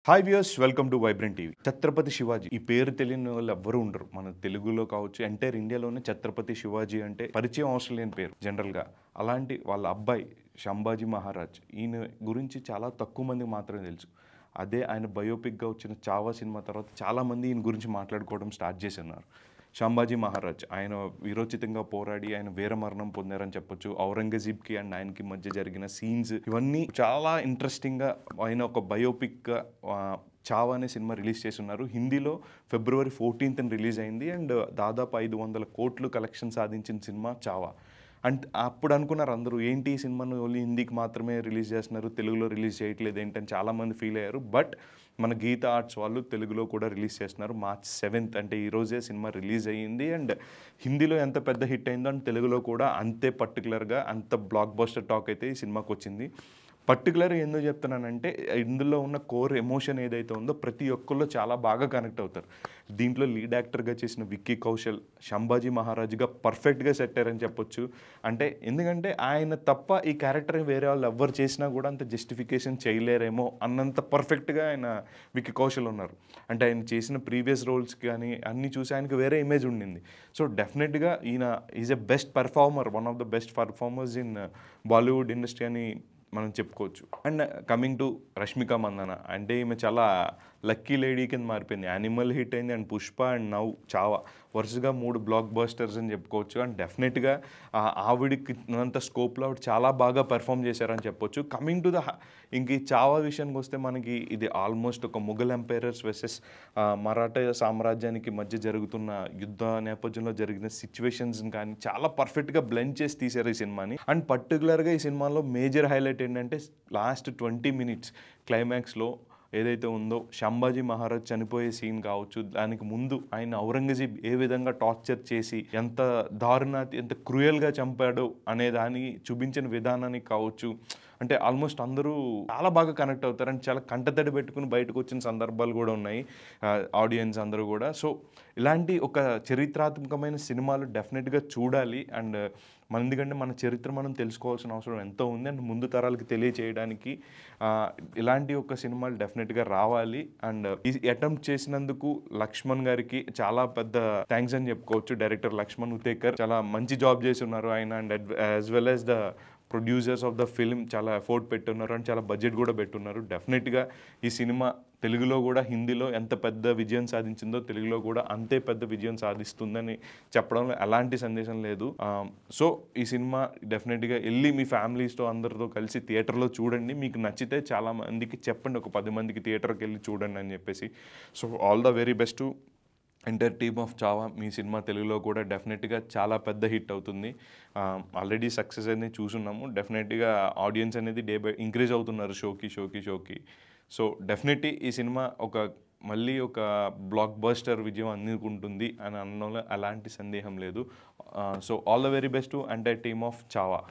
Hi viewers, welcome to Vibrant TV. Chhatrapati Shivaji ఈ పేరు తెలియని వాళ్ళు ఎవ్వరూ ఉండరు. మన తెలుగులో కావచ్చు, ఎంటైర్ ఇండియాలోనే ఛత్రపతి శివాజీ అంటే పరిచయం అవసరం లేని పేరు జనరల్గా. అలాంటి వాళ్ళ అబ్బాయి సంభాజీ మహారాజ్, ఈయన గురించి చాలా తక్కువ మందికి మాత్రమే తెలుసు. అదే ఆయన బయోపిక్గా వచ్చిన చావా సినిమా తర్వాత చాలామంది ఈయన గురించి మాట్లాడుకోవడం స్టార్ట్ చేస్తున్నారు. సంభాజీ మహారాజ్ ఆయన వీరోచితంగా పోరాడి ఆయన వీరమరణం పొందారని చెప్పొచ్చు. ఔరంగజేబ్కి అండ్ ఆయనకి మధ్య జరిగిన సీన్స్ ఇవన్నీ చాలా ఇంట్రెస్టింగ్గా ఆయన ఒక బయోపిక్గా చావా అనే సినిమా రిలీజ్ చేస్తున్నారు. హిందీలో February 14th రిలీజ్ అయింది అండ్ దాదాపు 500 కోట్లు కలెక్షన్ సాధించిన సినిమా చావా. అండ్ అప్పుడు అనుకున్నారు అందరూ, ఏంటి ఈ సినిమాను ఓన్లీ హిందీకి మాత్రమే రిలీజ్ చేస్తున్నారు, తెలుగులో రిలీజ్ చేయట్లేదు ఏంటని చాలామంది ఫీల్ అయ్యారు. బట్ మన గీత ఆర్ట్స్ వాళ్ళు తెలుగులో కూడా రిలీజ్ చేస్తున్నారు. March 7th అంటే ఈరోజే సినిమా రిలీజ్ అయ్యింది. అండ్ హిందీలో ఎంత పెద్ద హిట్ అయిందో అండ్ తెలుగులో కూడా అంతే పర్టికులర్గా అంత బ్లాక్ బస్టర్ టాక్ అయితే ఈ సినిమాకి వచ్చింది. పర్టికులర్గా ఎందుకు చెప్తున్నానంటే ఇందులో ఉన్న కోర్ ఎమోషన్ ఏదైతే ఉందో ప్రతి ఒక్కళ్ళు చాలా బాగా కనెక్ట్ అవుతారు. దీంట్లో లీడ్ యాక్టర్గా చేసిన విక్కీ కౌశల్ సంభాజీ మహారాజ్గా పర్ఫెక్ట్గా సెట్ అయ్యారని చెప్పొచ్చు. అంటే ఎందుకంటే ఆయన తప్ప ఈ క్యారెక్టర్ వేరే వాళ్ళు ఎవ్వరు చేసినా కూడా అంత జస్టిఫికేషన్ చేయలేరేమో అన్నంత పర్ఫెక్ట్గా ఆయన విక్కీ కౌశల్ ఉన్నారు. అంటే ఆయన చేసిన ప్రీవియస్ రోల్స్ కానీ అన్నీ చూసి ఆయనకి వేరే ఇమేజ్ ఉండింది. సో డెఫినెట్గా ఈయన is a best performer, one of the best performers in Bollywood industry అని మనం చెప్పుకోవచ్చు. And coming to Rashmika Mandanna, అంటే ఈమె చాలా లక్కీ లేడీ కింద మారిపోయింది. యానిమల్ హిట్ అయింది and Pushpa and now Chhaava, వరుసగా 3 బ్లాక్ బస్టర్స్ అని చెప్పుకోవచ్చు. అండ్ డెఫినెట్గా ఆవిడికి ఉన్నంత స్కోప్లో ఆవిడ చాలా బాగా పెర్ఫామ్ చేశారని చెప్పొచ్చు. కమింగ్ టు ద ఇంక ఈ చావా విషయానికి వస్తే మనకి ఇది ఆల్మోస్ట్ ఒక ముఘల్ ఎంపైరర్స్ వర్సెస్ మరాఠా సామ్రాజ్యానికి మధ్య జరుగుతున్న యుద్ధ నేపథ్యంలో జరిగిన సిచ్యువేషన్స్ని కానీ చాలా పర్ఫెక్ట్గా బ్లెండ్ చేసి తీశారు ఈ సినిమాని. అండ్ పర్టికులర్గా ఈ సినిమాలో మేజర్ హైలైట్ ఏంటంటే లాస్ట్ 20 minutes క్లైమాక్స్లో ఏదైతే ఉందో సంభాజీ మహారాజ్ చనిపోయే సీన్ కావచ్చు, దానికి ముందు ఆయన ఔరంగజేబ్ ఏ విధంగా టార్చర్ చేసి ఎంత ఎంత క్రూయల్గా చంపాడో అనే దాన్ని చూపించిన విధానానికి కావచ్చు. అంటే ఆల్మోస్ట్ అందరూ చాలా బాగా కనెక్ట్ అవుతారు అండ్ చాలా కంటతడి పెట్టుకుని బయటకు వచ్చిన సందర్భాలు కూడా ఉన్నాయి ఆడియన్స్ అందరూ కూడా. సో ఇలాంటి ఒక చరిత్రాత్మకమైన సినిమాలు డెఫినెట్గా చూడాలి. అండ్ ఎందుకంటే మన చరిత్ర మనం తెలుసుకోవాల్సిన అవసరం ఎంతో ఉంది అండ్ ముందు తరాలకి తెలియచేయడానికి ఇలాంటి ఒక సినిమాలు డెఫినెట్గా రావాలి. అండ్ ఈ అటెంప్ట్ చేసినందుకు లక్ష్మణ్ గారికి చాలా పెద్ద థ్యాంక్స్ అని చెప్పుకోవచ్చు. డైరెక్టర్ లక్ష్మణ్ ఉతేకర్ చాలా మంచి జాబ్ చేసి ఉన్నారు ఆయన. And as well as the producers of the film చాలా ఎఫోర్ట్ పెట్టున్నారు అండ్ చాలా బడ్జెట్ కూడా పెట్టున్నారు. డెఫినెట్గా ఈ సినిమా తెలుగులో కూడా హిందీలో ఎంత పెద్ద విజయం సాధించిందో తెలుగులో కూడా అంతే పెద్ద విజయం సాధిస్తుందని చెప్పడంలో ఎలాంటి సందేశం లేదు. సో ఈ సినిమా డెఫినెట్గా వెళ్ళి మీ ఫ్యామిలీస్తో అందరితో కలిసి థియేటర్లో చూడండి. మీకు నచ్చితే చాలా మందికి చెప్పండి, ఒక 10 మందికి థియేటర్కి వెళ్ళి చూడండి అని చెప్పేసి. So all the very best to entire team of Chhaava. Me cinema తెలుగులో కూడా డెఫినెట్గా చాలా పెద్ద హిట్ అవుతుంది. ఆల్రెడీ సక్సెస్ అనేది చూసున్నాము. డెఫినెట్గా ఆడియన్స్ అనేది డే బై ఇంక్రీజ్ అవుతున్నారు షోకి. సో డెఫినెట్లీ ఈ సినిమా మళ్ళీ ఒక బ్లాక్ బస్టర్ విజయం అందుకుంటుంది అని అనడంలో ఎలాంటి సందేహం లేదు. So all the very best to entire team of Chhaava.